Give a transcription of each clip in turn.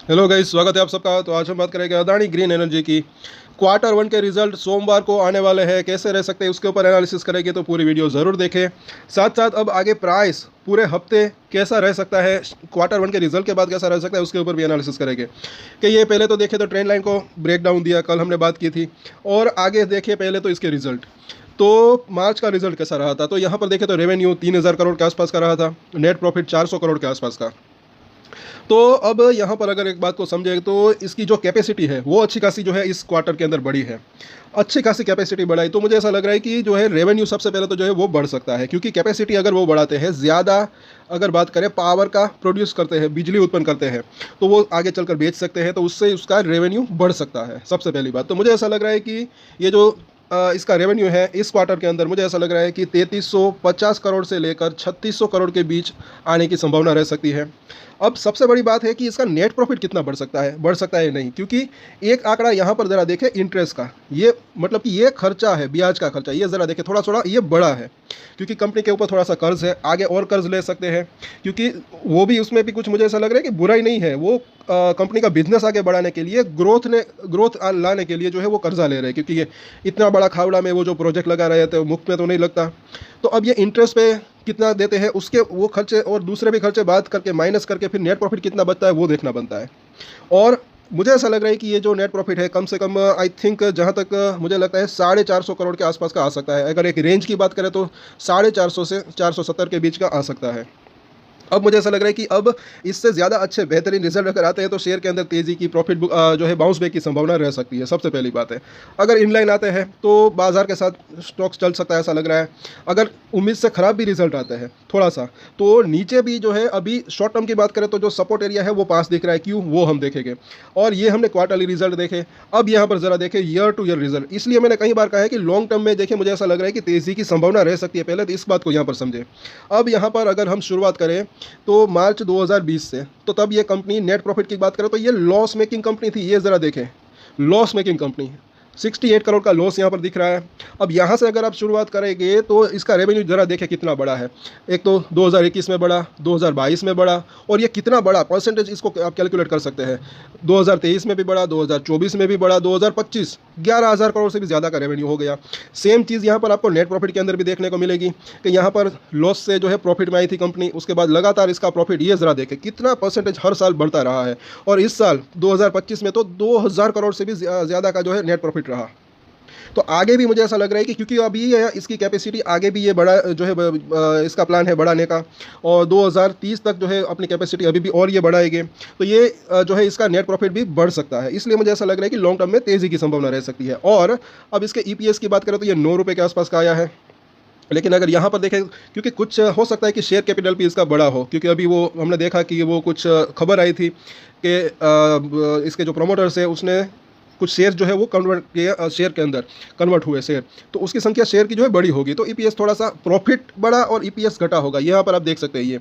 Hello guys, स्वागत है आप सबका। तो आज हम बात करेंगे अदानी ग्रीन एनर्जी की क्वार्टर वन के रिजल्ट सोमवार को आने वाले हैं, कैसे रह सकते हैं उसके ऊपर एनालिसिस करेंगे। तो पूरी वीडियो ज़रूर देखें। साथ साथ अब आगे प्राइस पूरे हफ्ते कैसा रह सकता है, क्वार्टर वन के रिजल्ट के बाद कैसा रह सकता है उसके ऊपर भी एनालिसिस करेंगे। कि ये पहले तो देखें तो ट्रेंड लाइन को ब्रेक डाउन दिया, कल हमने बात की थी। और आगे देखिए पहले तो इसके रिजल्ट। तो मार्च का रिजल्ट कैसा रहा था, तो यहाँ पर देखें तो रेवेन्यू 3000 करोड़ के आसपास का रहा था, नेट प्रॉफिट 400 करोड़ के आसपास का। तो अब यहाँ पर अगर एक बात को समझे तो इसकी जो कैपेसिटी है वो अच्छी खासी जो है इस क्वार्टर के अंदर बढ़ी है, अच्छी खासी कैपेसिटी बढ़ाई। तो मुझे ऐसा लग रहा है कि जो है रेवेन्यू सबसे पहले तो जो है वो बढ़ सकता है, क्योंकि कैपेसिटी अगर वो बढ़ाते हैं, ज़्यादा अगर बात करें पावर का प्रोड्यूस करते हैं, बिजली उत्पन्न करते हैं, तो वो आगे चलकर बेच सकते हैं, तो उससे उसका रेवेन्यू बढ़ सकता है सबसे पहली बात। तो मुझे ऐसा लग रहा है कि ये जो इसका रेवेन्यू है इस क्वार्टर के अंदर, मुझे ऐसा लग रहा है कि 3350 करोड़ से लेकर 3600 करोड़ के बीच आने की संभावना रह सकती है। अब सबसे बड़ी बात है कि इसका नेट प्रॉफिट कितना बढ़ सकता है नहीं, क्योंकि एक आंकड़ा यहाँ पर ज़रा देखें इंटरेस्ट का, ये मतलब कि ये खर्चा है, ब्याज का खर्चा, ये ज़रा देखें थोड़ा थोड़ा ये बड़ा है, क्योंकि कंपनी के ऊपर थोड़ा सा कर्ज है, आगे और कर्ज ले सकते हैं, क्योंकि वो भी उसमें भी कुछ मुझे ऐसा लग रहा है कि बुराई नहीं है, वो कंपनी का बिजनेस आगे बढ़ाने के लिए ग्रोथ लाने के लिए जो है वो कर्जा ले रहे हैं, क्योंकि ये इतना बड़ा खावड़ा में वो जो प्रोजेक्ट लगा रहे थे मुफ्त में तो नहीं लगता। तो अब ये इंटरेस्ट पे कितना देते हैं, उसके वो खर्चे और दूसरे भी खर्चे बात करके माइनस करके फिर नेट प्रॉफिट कितना बचता है वो देखना बनता है। और मुझे ऐसा लग रहा है कि ये जो नेट प्रॉफिट है कम से कम आई थिंक जहाँ तक मुझे लगता है 450 करोड़ के आसपास का आ सकता है। अगर एक रेंज की बात करें तो 450 से 470 के बीच का आ सकता है। अब मुझे ऐसा लग रहा है कि अब इससे ज़्यादा अच्छे बेहतरीन रिजल्ट अगर आते हैं तो शेयर के अंदर तेज़ी की प्रॉफिट जो है बाउंस बैक की संभावना रह सकती है, सबसे पहली बात है। अगर इनलाइन आते हैं तो बाजार के साथ स्टॉक्स चल सकता है, ऐसा लग रहा है। अगर उम्मीद से ख़राब भी रिजल्ट आते हैं थोड़ा सा, तो नीचे भी जो है अभी शॉर्ट टर्म की बात करें तो जो सपोर्ट एरिया है वो पास दिख रहा है, क्यों वो हम देखेंगे। और ये हमने क्वार्टरली रिजल्ट देखे। अब यहाँ पर ज़रा देखें ईयर टू ईयर रिजल्ट, इसलिए मैंने कई बार कहा है कि लॉन्ग टर्म में देखें, मुझे ऐसा लग रहा है कि तेज़ी की संभावना रह सकती है। पहले तो इस बात को यहाँ पर समझें। अब यहाँ पर अगर हम शुरुआत करें तो मार्च 2020 से, तो तब ये कंपनी नेट प्रॉफिट की बात करें तो ये लॉस मेकिंग कंपनी थी। ये ज़रा देखें, लॉस मेकिंग कंपनी, 68 करोड़ का लॉस यहाँ पर दिख रहा है। अब यहाँ से अगर आप शुरुआत करेंगे तो इसका रेवेन्यू ज़रा देखें कितना बड़ा है। एक तो 2021 में बढ़ा, 2022 में बढ़ा, और ये कितना बड़ा परसेंटेज इसको आप कैलकुलेट कर सकते हैं। 2023 में भी बढ़ा, 2024 में भी बढ़ा, 2025 11,000 करोड़ से भी ज़्यादा का रेवेन्यू हो गया। सेम चीज़ यहाँ पर आपको नेट प्रॉफिट के अंदर भी देखने को मिलेगी कि यहाँ पर लॉस से जो है प्रॉफिट में आई थी कंपनी, उसके बाद लगातार इसका प्रॉफिट ये ज़रा देखें कितना परसेंटेज हर साल बढ़ता रहा है। और इस साल 2025 में तो 2,000 करोड़ से भी ज़्यादा का जो है नेट प्रॉफिट रहा। तो आगे भी मुझे ऐसा लग रहा है कि क्योंकि अभी ये इसकी कैपेसिटी आगे भी ये बड़ा जो है इसका प्लान है बढ़ाने का, और 2030 तक जो है अपनी कैपेसिटी अभी भी और ये बढ़ाएंगे, तो ये जो है इसका नेट प्रॉफिट भी बढ़ सकता है। इसलिए मुझे ऐसा लग रहा है कि लॉन्ग टर्म में तेज़ी की संभावना रह सकती है। और अब इसके ईपीएस की बात करें तो ये 9 रुपये के आसपास का आया है। लेकिन अगर यहाँ पर देखें, क्योंकि कुछ हो सकता है कि शेयर कैपिटल भी इसका बड़ा हो, क्योंकि अभी वो हमने देखा कि वो कुछ खबर आई थी कि इसके जो प्रोमोटर्स है उसने कुछ शेयर जो है वो कन्वर्ट किए, शेयर के अंदर कन्वर्ट हुए शेयर, तो उसकी संख्या शेयर की जो है बड़ी होगी, तो ईपीएस थोड़ा सा प्रॉफिट बढ़ा और ईपीएस घटा होगा। यहाँ पर आप देख सकते हैं ये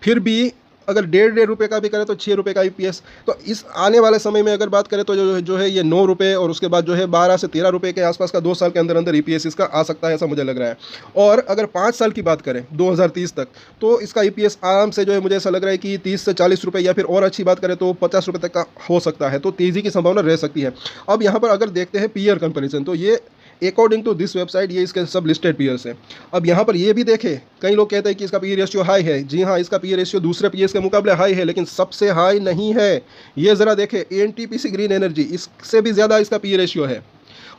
फिर भी अगर 1.5 रुपये का भी करें तो 6 रुपये का ईपीएस। तो इस आने वाले समय में अगर बात करें तो जो है ये 9 रुपये, और उसके बाद जो है 12 से 13 रुपये के आसपास का 2 साल के अंदर अंदर ईपीएस इसका आ सकता है, ऐसा मुझे लग रहा है। और अगर 5 साल की बात करें 2030 तक, तो इसका ईपीएस आराम से जो है मुझे ऐसा लग रहा है कि 30 से 40 रुपये, या फिर और अच्छी बात करें तो 50 रुपये तक का हो सकता है। तो तेज़ी की संभावना रह सकती है। अब यहाँ पर अगर देखते हैं पीयर कंपेरिजन, तो ये अकॉर्डिंग टू दिस वेबसाइट ये इसके सब लिस्टेड पीयर्स हैं। अब यहाँ पर ये भी देखें, कई लोग कहते हैं कि इसका पी रेशियो हाई है। जी हाँ, इसका पी रेशियो दूसरे पीएस के मुकाबले हाई है, लेकिन सबसे हाई नहीं है। ये ज़रा देखें एनटीपीसी ग्रीन एनर्जी, इससे भी ज़्यादा इसका पी रेशियो है।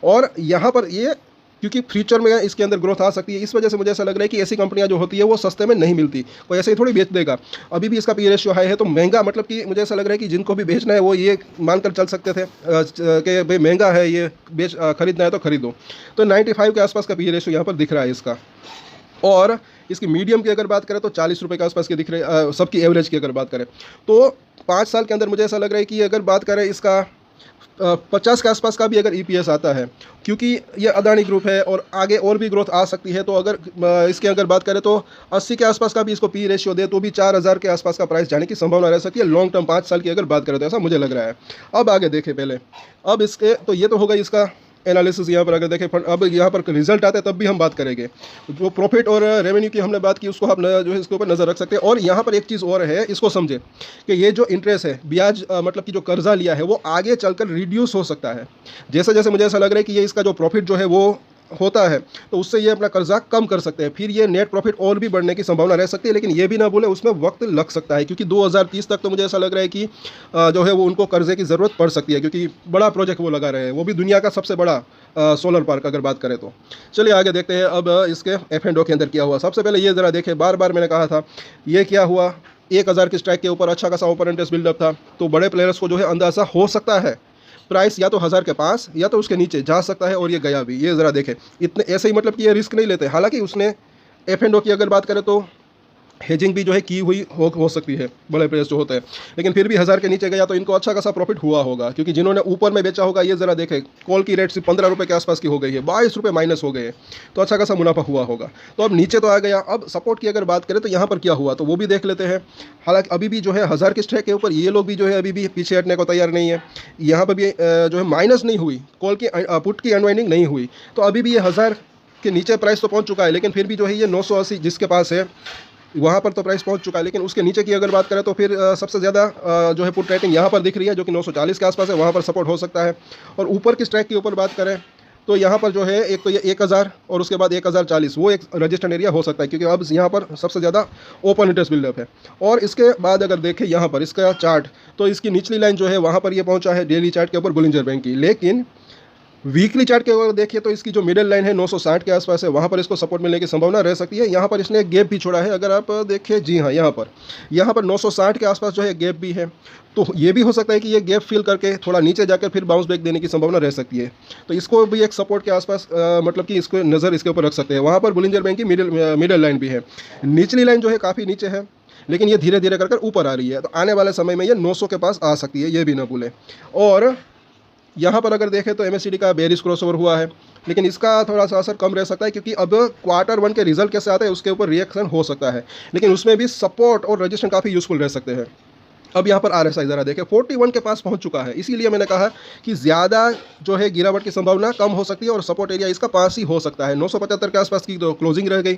और यहाँ पर ये क्योंकि फ्यूचर में इसके अंदर ग्रोथ आ सकती है, इस वजह से मुझे ऐसा लग रहा है कि ऐसी कंपनियां जो होती है वो सस्ते में नहीं मिलती, कोई ऐसे ही थोड़ी बेच देगा। अभी भी इसका पी रेशियो हाई है, तो महंगा, मतलब कि मुझे ऐसा लग रहा है कि जिनको भी बेचना है वो ये मानकर चल सकते थे कि भाई महंगा है, ये खरीदना है तो खरीदो। तो 95 के आसपास का पी रेशियो यहाँ पर दिख रहा है इसका। और इसकी मीडियम की अगर बात करें तो 40 रुपये के आसपास के दिख रहे, सबकी एवरेज की अगर बात करें तो 5 साल के अंदर मुझे ऐसा लग रहा है कि अगर बात करें इसका 50 के आसपास का भी अगर ईपीएस आता है, क्योंकि ये अदानी ग्रुप है और आगे और भी ग्रोथ आ सकती है, तो अगर इसके अगर बात करें तो 80 के आसपास का भी इसको पी रेशियो दे तो भी 4,000 के आसपास का प्राइस जाने की संभावना रह सकती है लॉन्ग टर्म 5 साल की अगर बात करें तो, ऐसा मुझे लग रहा है। अब आगे देखें पहले, अब इसके तो ये तो होगा इसका एनालिसिस यहाँ पर अगर देखें, अब यहाँ पर रिजल्ट आते हैं तब भी हम बात करेंगे। जो प्रॉफिट और रेवेन्यू की हमने बात की उसको आप जो है इसके ऊपर नज़र रख सकते हैं। और यहाँ पर एक चीज़ और है, इसको समझे कि ये जो इंटरेस्ट है, ब्याज मतलब कि जो कर्जा लिया है वो आगे चलकर रिड्यूस हो सकता है। जैसे जैसे मुझे ऐसा लग रहा है कि ये इसका जो प्रॉफिट जो है वो होता है तो उससे ये अपना कर्जा कम कर सकते हैं, फिर ये नेट प्रॉफिट और भी बढ़ने की संभावना रह सकती है। लेकिन ये भी ना भूले उसमें वक्त लग सकता है, क्योंकि 2030 तक तो मुझे ऐसा लग रहा है कि जो है वो उनको कर्जे की ज़रूरत पड़ सकती है, क्योंकि बड़ा प्रोजेक्ट वो लगा रहे हैं, वो भी दुनिया का सबसे बड़ा सोलर पार्क अगर बात करें तो। चलिए आगे देखते हैं अब इसके F&O के अंदर क्या हुआ। सबसे पहले ये ज़रा देखें, बार बार मैंने कहा था ये क्या हुआ, 1000 की स्ट्राइक के ऊपर अच्छा खासा ओपन इंटरेस्ट बिल्डअप था, तो बड़े प्लेयर्स को जो है अंदाज़ा हो सकता है प्राइस या तो 1000 के पास या तो उसके नीचे जा सकता है, और ये गया भी। ये ज़रा देखें, इतने ऐसे ही मतलब कि ये रिस्क नहीं लेते। हालांकि उसने F&O की अगर बात करें तो हेजिंग भी जो है की हुई हो सकती है बड़े प्लेयर्स जो होते हैं, लेकिन फिर भी 1000 के नीचे गया तो इनको अच्छा खासा प्रॉफिट हुआ होगा, क्योंकि जिन्होंने ऊपर में बेचा होगा, ये ज़रा देखें कॉल की रेट सिर्फ 15 रुपये के आसपास की हो गई है, 22 रुपये माइनस हो गए, तो अच्छा खासा मुनाफा हुआ होगा। तो अब नीचे तो आ गया। अब सपोर्ट की अगर बात करें तो यहाँ पर क्या हुआ तो वो भी देख लेते हैं। हालांकि अभी भी जो है 1000 के स्ट्राइक के ऊपर ये लोग भी जो है अभी भी पीछे हटने को तैयार नहीं है। यहाँ पर भी जो है माइनस नहीं हुई, कॉल की पुट की अनवाइंडिंग नहीं हुई, तो अभी भी ये 1000 के नीचे प्राइस तो पहुँच चुका है, लेकिन फिर भी जो है ये 980 जिसके पास है वहाँ पर तो प्राइस पहुँच चुका है। लेकिन उसके नीचे की अगर बात करें तो फिर सबसे ज़्यादा जो है पुट रेटिंग यहाँ पर दिख रही है, जो कि 940 के आसपास है, वहाँ पर सपोर्ट हो सकता है। और ऊपर की स्ट्राइक की ऊपर बात करें तो यहाँ पर जो है एक तो ये 1000 और उसके बाद 1040 वो एक रजिस्टर्ड एरिया हो सकता है, क्योंकि अब यहाँ पर सबसे ज़्यादा ओपन इंटरेस्ट बिल्डअप है। और इसके बाद अगर देखें यहाँ पर इसका चार्ट, तो इसकी निचली लाइन जो है वहाँ पर ये पहुँचा है डेली चार्ट के ऊपर बुलिंजर बैंक की, लेकिन वीकली चार्ट के अगर देखिए तो इसकी जो मिडिल लाइन है 960 के आसपास है, वहाँ पर इसको सपोर्ट मिलने की संभावना रह सकती है। यहाँ पर इसने एक गैप भी छोड़ा है, अगर आप देखें, जी हाँ, यहाँ पर 960 के आसपास जो है गैप भी है, तो ये भी हो सकता है कि ये गैप फिल करके थोड़ा नीचे जाकर फिर बाउंस बैक देने की संभावना रह सकती है। तो इसको भी एक सपोर्ट के आसपास मतलब कि इसको नज़र इसके ऊपर रख सकते हैं। वहाँ पर बुलिंजर बैंक की मिडिल लाइन भी है। निचली लाइन जो है काफ़ी नीचे है, लेकिन ये धीरे धीरे कर ऊपर आ रही है, तो आने वाले समय में ये 900 के पास आ सकती है, ये भी ना भूलें। और यहाँ पर अगर देखें तो MACD का बेरिश क्रॉसओवर हुआ है, लेकिन इसका थोड़ा सा असर कम रह सकता है, क्योंकि अब Q1 के रिजल्ट कैसे आते हैं उसके ऊपर रिएक्शन हो सकता है, लेकिन उसमें भी सपोर्ट और रजिस्ट्रेशन काफ़ी यूजफुल रह सकते हैं। अब यहाँ पर RSI ज़रा देखें 41 के पास पहुँच चुका है, इसीलिए मैंने कहा कि ज़्यादा जो है गिरावट की संभावना कम हो सकती है, और सपोर्ट एरिया इसका पास ही हो सकता है। 975 के आसपास की तो क्लोजिंग रह गई।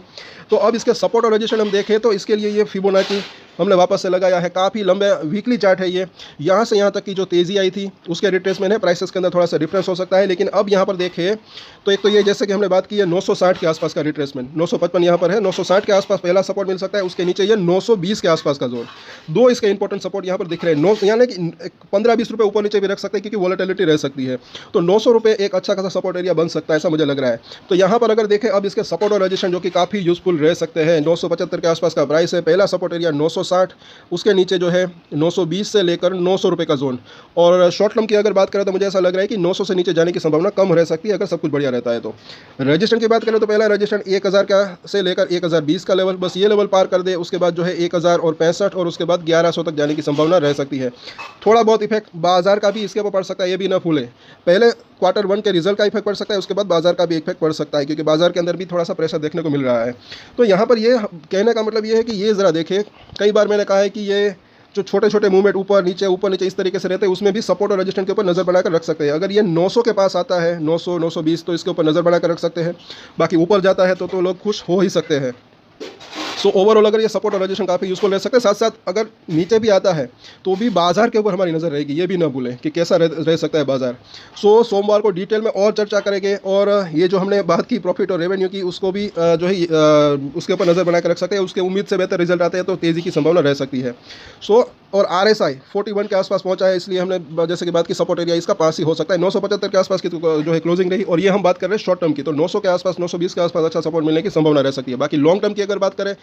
तो अब इसके सपोर्ट और रजिस्ट्रेशन हम देखें तो इसके लिए ये फिबोनाची हमने वापस से लगाया है, काफ़ी लंबे वीकली चार्ट है ये। यहाँ से यहाँ तक की जो तेज़ी आई थी उसके रिट्रेसमेंट है, प्राइसेस के अंदर थोड़ा सा डिफरेंस हो सकता है। लेकिन अब यहाँ पर देखें तो एक तो ये जैसे कि हमने बात की है 960 के आसपास का रिट्रेसमेंट, 955 यहाँ पर है, 960 के आसपास पहला सपोर्ट मिल सकता है, उसके नीचे ये 920 के आसपास का जोन, दो इसके इंपॉर्टेंट सपोर्ट यहाँ पर दिख रहे हैं। यानी कि 15-20 रुपये ऊपर नीचे भी रख सकते हैं, क्योंकि वॉलेटिलिटी रह सकती है, तो 900 रुपये एक अच्छा खासा सपोर्ट एरिया बन सकता है, ऐसा मुझे लग रहा है। तो यहाँ पर अगर देखें अब इसके सपोर्ट और रजिस्ट्रेशन जो कि काफ़ी यूजफुल रह सकते हैं, 975 के आसपास का प्राइस है, पहला सपोर्ट एरिया 960, उसके नीचे जो है 920 से लेकर 900 रुपये का जोन। और शॉर्ट टर्म की अगर बात करें तो मुझे ऐसा लग रहा है कि 900 से नीचे जाने की संभावना कम रह सकती है अगर सब कुछ बढ़िया रहता है। तो रजिस्ट्रेशन की बात करें तो पहला रजिस्ट्रेशन 1000 का से लेकर 1020 का लेवल, बस ये लेवल पार कर दे, उसके बाद जो है 1065 और उसके बाद 1100 तक जाने की संभावना रह सकती है। थोड़ा बहुत इफेक्ट बाजार का भी इसके ऊपर पड़ सकता है, ये भी ना भूलें। पहले Q1 के रिजल्ट का इफेक्ट पड़ सकता है, उसके बाद बाजार का भी इफेक्ट पड़ सकता है, क्योंकि बाजार के अंदर भी थोड़ा सा प्रेशर देखने को मिल रहा है। तो यहाँ पर ये कहने का मतलब ये है कि ये ज़रा देखें, कई बार मैंने कहा है कि ये जो छोटे छोटे मूवमेंट ऊपर नीचे इस तरीके से रहते हैं, उसमें भी सपोर्ट और रजिस्टेंस के ऊपर नज़र बनाकर रख सकते हैं। अगर ये 900 के पास आता है, 900 920, तो इसके ऊपर नज़र बनाकर रख सकते हैं। बाकी ऊपर जाता है तो लोग खुश हो ही सकते हैं। सो ओवरऑल अगर ये सपोर्ट और रजिस्ट्रेशन काफ़ी यूजफुल रह सकते हैं। साथ साथ अगर नीचे भी आता है तो भी बाजार के ऊपर हमारी नज़र रहेगी, ये भी ना भूलें कि कैसा रह सकता है बाजार। सो सोमवार को डिटेल में और चर्चा करेंगे, और ये जो हमने बात की प्रॉफिट और रेवेन्यू की, उसको भी जो है उसके ऊपर नज़र बनाकर रख सकते हैं। उसके उम्मीद से बेहतर रिजल्ट आते हैं तो तेज़ी की संभावना रह सकती है। सो और RSI 41 के आसपास पहुंचा है, इसलिए हमने जैसे कि बात की सपोर्ट एरिया इसका पास ही हो सकता है। 975 के आसपास की जो है क्लोजिंग रही, और ये हम बात कर रहे हैं शॉर्ट टर्म की, तो 900 के आसपास 920 के आसपास अच्छा सपोर्ट मिलने की संभावना रह सकती है। बाकी लॉन्ग टर्म की अगर बात करें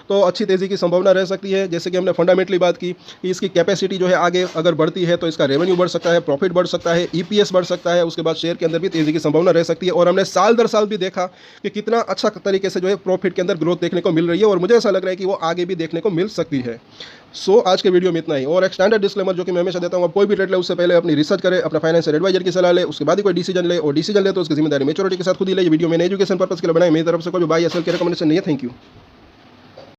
तो अच्छी तेज़ी की संभावना रह सकती है। जैसे कि हमने फंडामेंटली बात की कि इसकी कैपेसिटी जो है आगे अगर बढ़ती है तो इसका रेवेन्यू बढ़ सकता है, प्रॉफिट बढ़ सकता है, EPS बढ़ सकता है, उसके बाद शेयर के अंदर भी तेज़ी की संभावना रह सकती है। और हमने साल दर साल भी देखा कि कितना अच्छा तरीके से जो है प्रॉफिट के अंदर ग्रोथ देखने को मिल रही है, और मुझे ऐसा लग रहा है कि वो आगे भी देखने को मिल सकती है। सो आज के वीडियो में इतना ही, और एक स्टैंडर्ड डिस्क्लेमर जो कि मैं हमेशा देता हूँ, आप कोई भी ट्रेड ले उससे पहले अपनी रिसर्च करें, अपना फाइनेंशियल एडवाइजर की सलाह ले, उसके बाद ही कोई डिसीजन ले, और डिसीजन ले तो उसकी जिम्मेदारी मेच्योरिटी के साथ खुद ही ले। ये वीडियो मैंने एजुकेशन पर्पस के लिए बनाई, मेरी तरफ से कोई भी बाय या सेल की रिकमेंडेशन नहीं है। Thank you.